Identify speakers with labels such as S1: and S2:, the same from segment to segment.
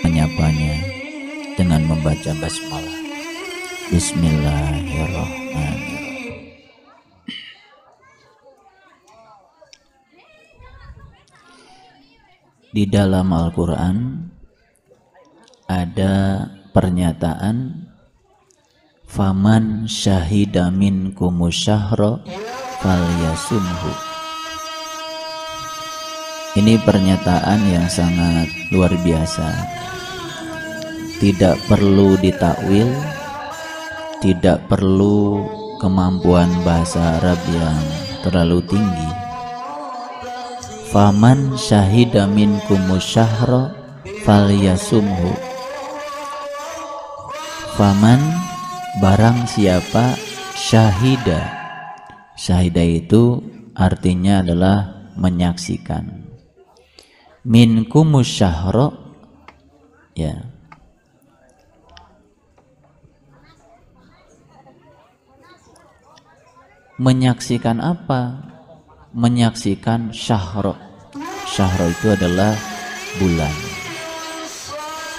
S1: Menyapanya dengan membaca basmalah. Bismillahirrahmanirrahim. Di dalam Al-Quran ada pernyataan faman syahida minkumus syahra falyasumhu. Ini pernyataan yang sangat luar biasa, tidak perlu ditakwil, tidak perlu kemampuan bahasa Arab yang terlalu tinggi. Faman syahida minkumus syahra falyasumhu. Faman, barang siapa, syahida. Syahida itu artinya adalah menyaksikan. Minkumus syahra, ya, menyaksikan apa? Menyaksikan syahra. Syahra itu adalah bulan.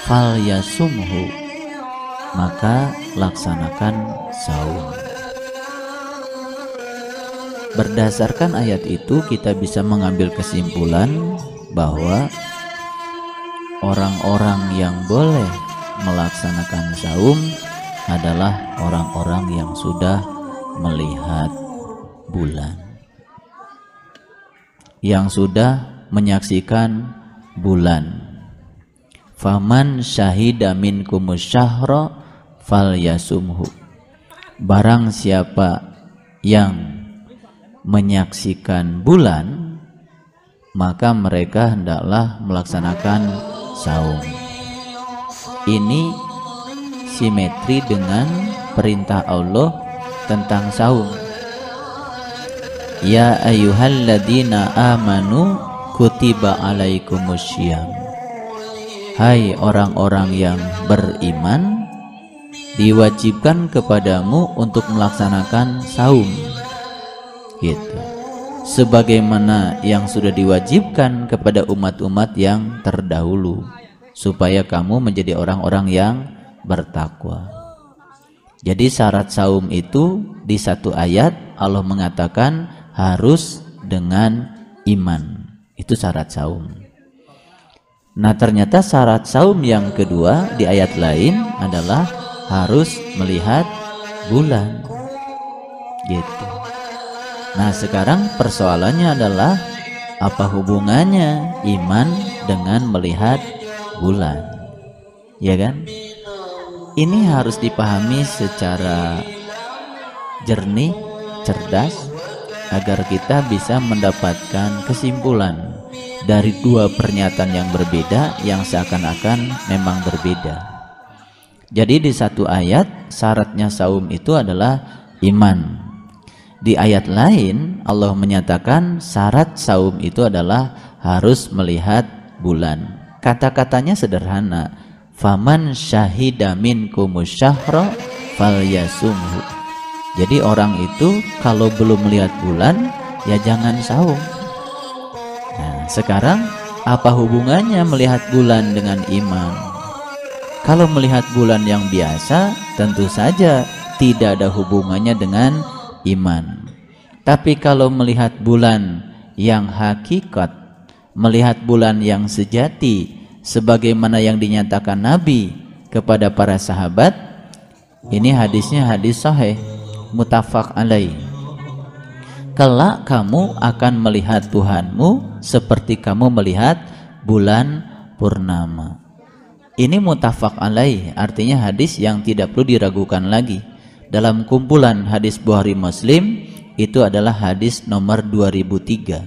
S1: Falyasumhu, maka laksanakan saum. Berdasarkan ayat itu kita bisa mengambil kesimpulan bahwa orang-orang yang boleh melaksanakan saum adalah orang-orang yang sudah melihat bulan, yang sudah menyaksikan bulan. Faman syahida minkumus syahra falyasumhu. Barang siapa yang menyaksikan bulan, maka mereka hendaklah melaksanakan saum. Ini simetri dengan perintah Allah tentang saum. Ya ayyuhalladzina amanu kutiba alaikumussyam. Hai orang-orang yang beriman, diwajibkan kepadamu untuk melaksanakan saum. Gitu. Sebagaimana yang sudah diwajibkan kepada umat-umat yang terdahulu, supaya kamu menjadi orang-orang yang bertakwa. Jadi syarat saum itu di satu ayat Allah mengatakan harus dengan iman. Itu syarat saum. Nah, ternyata syarat saum yang kedua di ayat lain adalah harus melihat bulan. Gitu. Nah, sekarang persoalannya adalah apa hubungannya iman dengan melihat bulan? Ya kan? Ini harus dipahami secara jernih, cerdas, agar kita bisa mendapatkan kesimpulan dari dua pernyataan yang berbeda yang seakan-akan memang berbeda. Jadi di satu ayat syaratnya saum itu adalah iman. Di ayat lain Allah menyatakan syarat saum itu adalah harus melihat bulan. Kata-katanya sederhana. Faman syahida minkumus syahra falyasumhu. Jadi orang itu kalau belum melihat bulan ya jangan saum. Nah, sekarang apa hubungannya melihat bulan dengan iman? Kalau melihat bulan yang biasa tentu saja tidak ada hubungannya dengan iman. Tapi kalau melihat bulan yang hakikat, melihat bulan yang sejati sebagaimana yang dinyatakan Nabi kepada para sahabat, ini hadisnya hadis sahih muttafaq alaih. Kelak kamu akan melihat Tuhanmu seperti kamu melihat bulan purnama. Ini muttafaq alaih, artinya hadis yang tidak perlu diragukan lagi. Dalam kumpulan hadis Bukhari Muslim itu adalah hadis nomor 2003.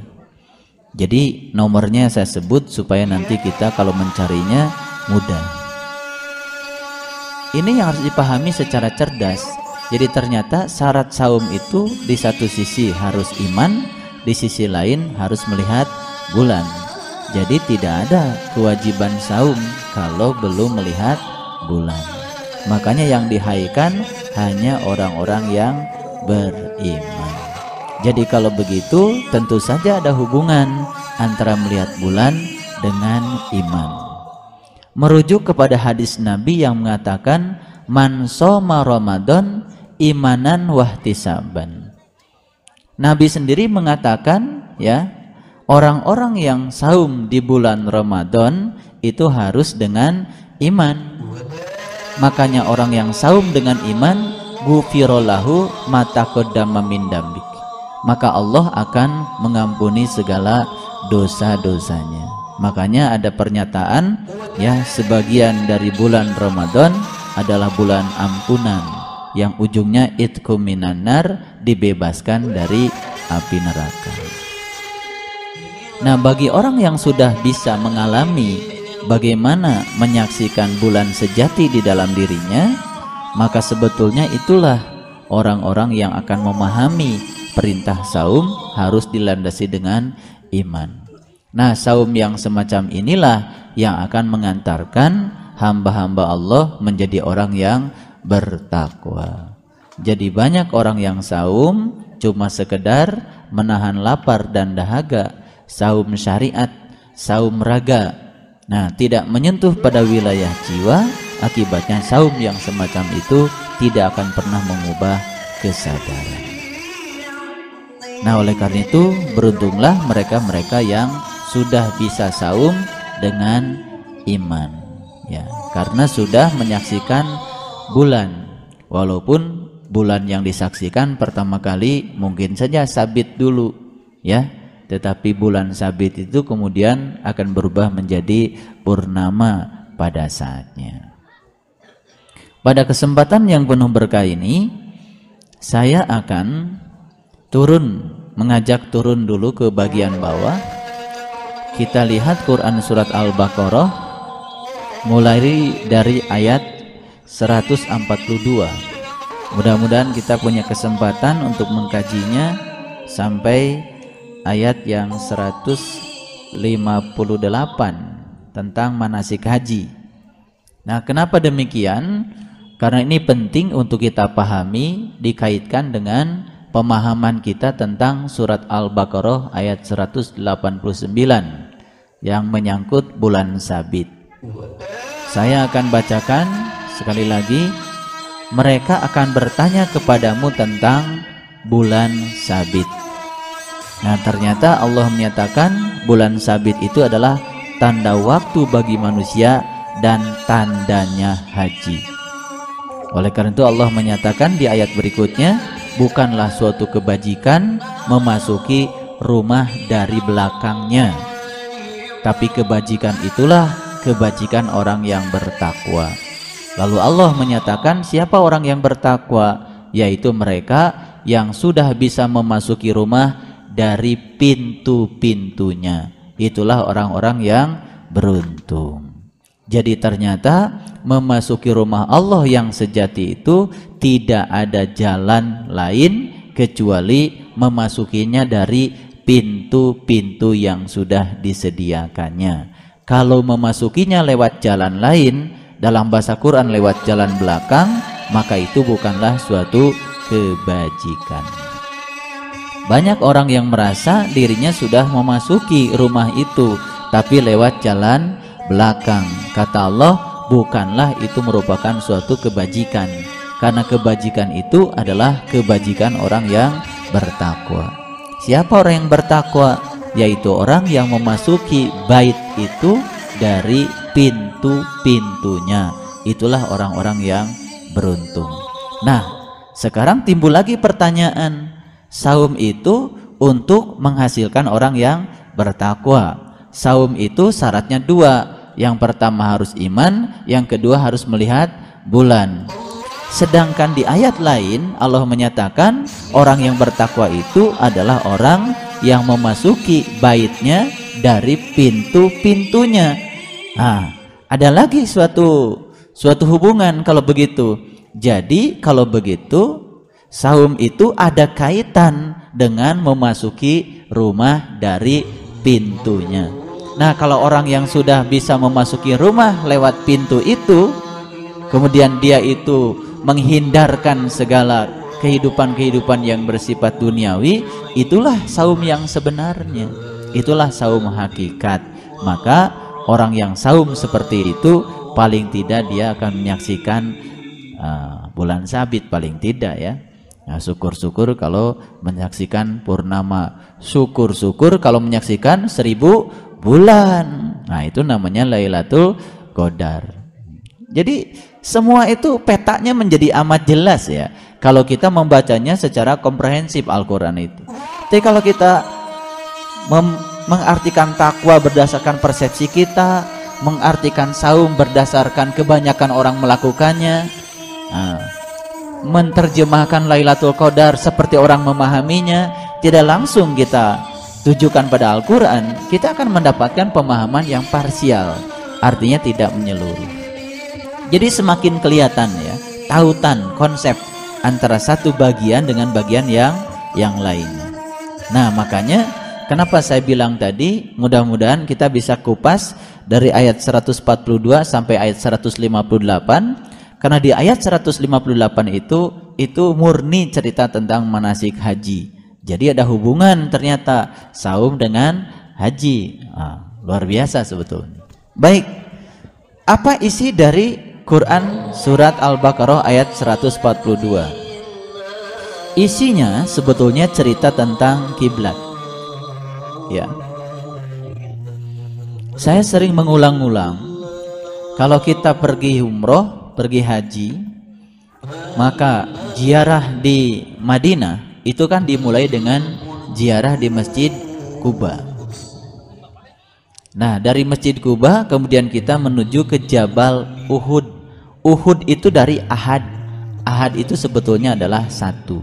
S1: Jadi nomornya saya sebut supaya nanti kita kalau mencarinya mudah. Ini yang harus dipahami secara cerdas. Jadi ternyata syarat saum itu di satu sisi harus iman, di sisi lain harus melihat bulan. Jadi tidak ada kewajiban saum kalau belum melihat bulan. Makanya yang dihaikan hanya orang-orang yang beriman. Jadi kalau begitu tentu saja ada hubungan antara melihat bulan dengan iman. Merujuk kepada hadis Nabi yang mengatakan man shoma Ramadan imanan wahtisaban. Nabi sendiri mengatakan ya, orang-orang yang saum di bulan Ramadan itu harus dengan iman. Makanya orang yang saum dengan iman ghufirallahu ma taqaddama min dzambik. Maka Allah akan mengampuni segala dosa-dosanya. Makanya ada pernyataan ya, sebagian dari bulan Ramadan adalah bulan ampunan yang ujungnya itqu minan nar, dibebaskan dari api neraka. Nah, bagi orang yang sudah bisa mengalami bagaimana menyaksikan bulan sejati di dalam dirinya, maka sebetulnya itulah orang-orang yang akan memahami perintah saum harus dilandasi dengan iman. Nah, saum yang semacam inilah yang akan mengantarkan hamba-hamba Allah menjadi orang yang bertakwa. Jadi banyak orang yang saum cuma sekedar menahan lapar dan dahaga, saum syariat, saum raga. Nah, tidak menyentuh pada wilayah jiwa, akibatnya saum yang semacam itu tidak akan pernah mengubah kesadaran. Nah, oleh karena itu beruntunglah mereka-mereka yang sudah bisa saum dengan iman ya, karena sudah menyaksikan bulan. Walaupun bulan yang disaksikan pertama kali mungkin saja sabit dulu ya, tetapi bulan sabit itu kemudian akan berubah menjadi purnama pada saatnya. Pada kesempatan yang penuh berkah ini, saya akan mengajak turun dulu ke bagian bawah. Kita lihat Quran surat Al-Baqarah mulai dari ayat 142. Mudah-mudahan kita punya kesempatan untuk mengkajinya sampai ayat yang 158 tentang manasik haji. Nah, kenapa demikian? Karena ini penting untuk kita pahami dikaitkan dengan pemahaman kita tentang surat Al-Baqarah ayat 189 yang menyangkut bulan sabit. Saya akan bacakan sekali lagi. Mereka akan bertanya kepadamu tentang bulan sabit. Nah, ternyata Allah menyatakan bulan sabit itu adalah tanda waktu bagi manusia dan tandanya haji. Oleh karena itu Allah menyatakan di ayat berikutnya, bukanlah suatu kebajikan memasuki rumah dari belakangnya, tapi kebajikan itulah kebajikan orang yang bertakwa. Lalu Allah menyatakan siapa orang yang bertakwa, yaitu mereka yang sudah bisa memasuki rumah dari pintu-pintunya. Itulah orang-orang yang beruntung. Jadi ternyata memasuki rumah Allah yang sejati itu tidak ada jalan lain kecuali memasukinya dari pintu-pintu yang sudah disediakannya. Kalau memasukinya lewat jalan lain, dalam bahasa Quran lewat jalan belakang, maka itu bukanlah suatu kebajikan. Banyak orang yang merasa dirinya sudah memasuki rumah itu, tapi lewat jalan belakang. Kata Allah, bukanlah itu merupakan suatu kebajikan, karena kebajikan itu adalah kebajikan orang yang bertakwa. Siapa orang yang bertakwa? Yaitu orang yang memasuki bait itu dari pintu-pintunya. Itulah orang-orang yang beruntung. Nah, sekarang timbul lagi pertanyaan, saum itu untuk menghasilkan orang yang bertakwa. Saum itu syaratnya dua. Yang pertama harus iman, yang kedua harus melihat bulan. Sedangkan di ayat lain Allah menyatakan orang yang bertakwa itu adalah orang yang memasuki baitnya dari pintu-pintunya. Nah, ada lagi suatu hubungan kalau begitu. Jadi kalau begitu saum itu ada kaitan dengan memasuki rumah dari pintunya. Nah, kalau orang yang sudah bisa memasuki rumah lewat pintu itu, kemudian dia itu menghindarkan segala kehidupan-kehidupan yang bersifat duniawi, itulah saum yang sebenarnya, itulah saum hakikat. Maka orang yang saum seperti itu paling tidak dia akan menyaksikan bulan sabit, paling tidak ya. Nah, syukur-syukur kalau menyaksikan purnama, syukur-syukur kalau menyaksikan 1000 bulan. Nah, itu namanya Lailatul Qadar. Jadi semua itu petanya menjadi amat jelas ya kalau kita membacanya secara komprehensif Al-Quran itu. Tapi kalau kita mengartikan takwa berdasarkan persepsi kita, mengartikan saum berdasarkan kebanyakan orang melakukannya, menerjemahkan Lailatul Qadar seperti orang memahaminya, tidak langsung kita tujukan pada Al-Quran, kita akan mendapatkan pemahaman yang parsial, artinya tidak menyeluruh. Jadi semakin kelihatan ya tautan konsep antara satu bagian dengan bagian yang lainnya. Nah, makanya kenapa saya bilang tadi mudah-mudahan kita bisa kupas dari ayat 142 sampai ayat 158, karena di ayat 158 itu murni cerita tentang manasik haji. Jadi ada hubungan ternyata saum dengan haji. Luar biasa sebetulnya. Baik, apa isi dari Quran surat Al-Baqarah ayat 142? Isinya sebetulnya cerita tentang kiblat. Ya. Saya sering mengulang-ulang, kalau kita pergi umroh, pergi haji, maka ziarah di Madinah itu kan dimulai dengan ziarah di Masjid Quba. Nah, dari Masjid Quba kemudian kita menuju ke Jabal Uhud. Uhud itu dari Ahad. Ahad itu sebetulnya adalah 1.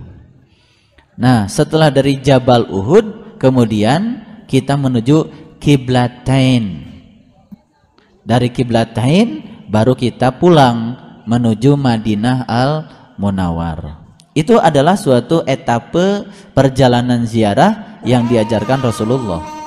S1: Nah, setelah dari Jabal Uhud kemudian kita menuju Qiblatain. Dari Qiblatain baru kita pulang menuju Madinah Al-Munawwar. Itu adalah suatu etape perjalanan ziarah yang diajarkan Rasulullah.